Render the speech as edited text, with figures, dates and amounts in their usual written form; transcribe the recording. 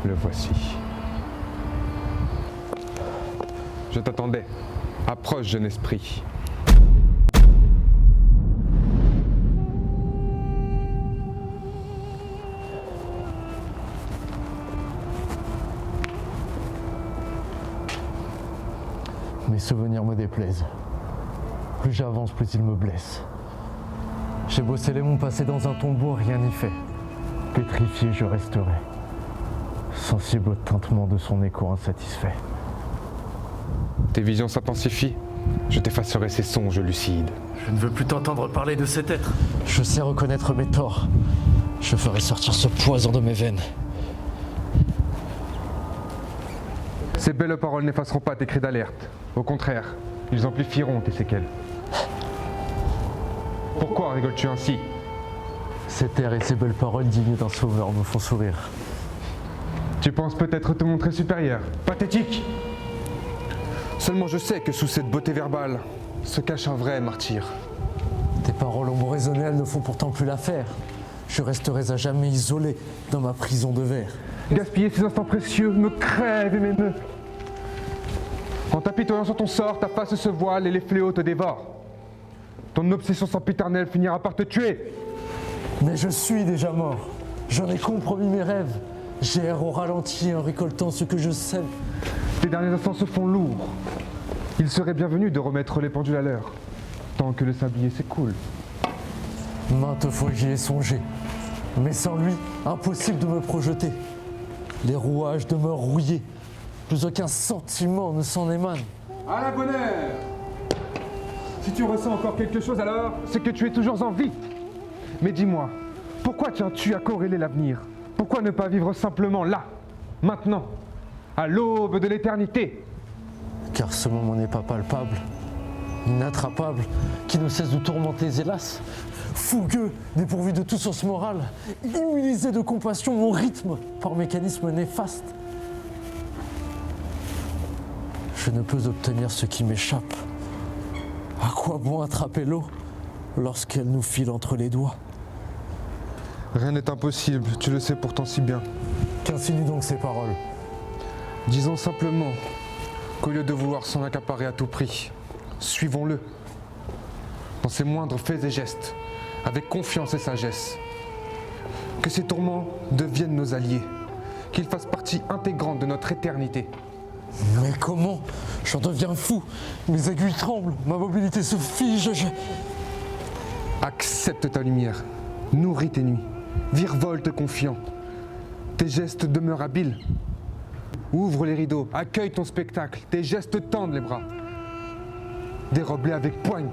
Le voici. Je t'attendais. Approche, jeune esprit. Mes souvenirs me déplaisent. Plus j'avance, plus ils me blessent. J'ai beau sceller mon passé dans un tombeau, rien n'y fait. Pétrifié, je resterai, sensible au tintement de son écho insatisfait. Tes visions s'intensifient. Je t'effacerai ces songes lucides. Je ne veux plus t'entendre parler de cet être. Je sais reconnaître mes torts. Je ferai sortir ce poison de mes veines. Ces belles paroles n'effaceront pas tes cris d'alerte. Au contraire, ils amplifieront tes séquelles. Pourquoi rigoles-tu ainsi? Cet air et ces belles paroles dignes d'un sauveur me font sourire. Tu penses peut-être te montrer supérieur. Pathétique! Seulement je sais que sous cette beauté verbale se cache un vrai martyr. Tes paroles ont beau résonner, elles ne font pourtant plus l'affaire. Je resterai à jamais isolé dans ma prison de verre. Gaspiller ces instants précieux me crève et m'émeut. En t'apitoyant sur ton sort, ta face se voile et les fléaux te dévorent. Ton obsession sempiternelle finira par te tuer. Mais je suis déjà mort. J'en ai compromis mes rêves. J'erre au ralenti en récoltant ce que je sème. Tes derniers instants se font lourds. Il serait bienvenu de remettre les pendules à l'heure, tant que le sablier s'écoule. Maintes fois j'y ai songé. Mais sans lui, impossible de me projeter. Les rouages demeurent rouillés. Plus aucun sentiment ne s'en émane. À la bonne heure! Si tu ressens encore quelque chose alors, c'est que tu es toujours en vie. Mais dis-moi, pourquoi tiens-tu à corréler l'avenir? Pourquoi ne pas vivre simplement là, maintenant, à l'aube de l'éternité? Car ce moment n'est pas palpable, inattrapable, qui ne cesse de tourmenter, hélas. Fougueux, dépourvu de tout sens moral, immunisé de compassion, mon rythme par mécanisme néfaste. Je ne peux obtenir ce qui m'échappe. À quoi bon attraper l'eau lorsqu'elle nous file entre les doigts? Rien n'est impossible, tu le sais pourtant si bien. Qu'insinuent donc ces paroles? Disons simplement qu'au lieu de vouloir s'en accaparer à tout prix, suivons-le dans ses moindres faits et gestes, avec confiance et sagesse. Que ces tourments deviennent nos alliés, qu'ils fassent partie intégrante de notre éternité. Mais comment? J'en deviens fou. Mes aiguilles tremblent, ma mobilité se fige. Accepte ta lumière, nourris tes nuits, virevolte confiant. Tes gestes demeurent habiles. Ouvre les rideaux, accueille ton spectacle, tes gestes tendent les bras. Dérobe-les avec poigne,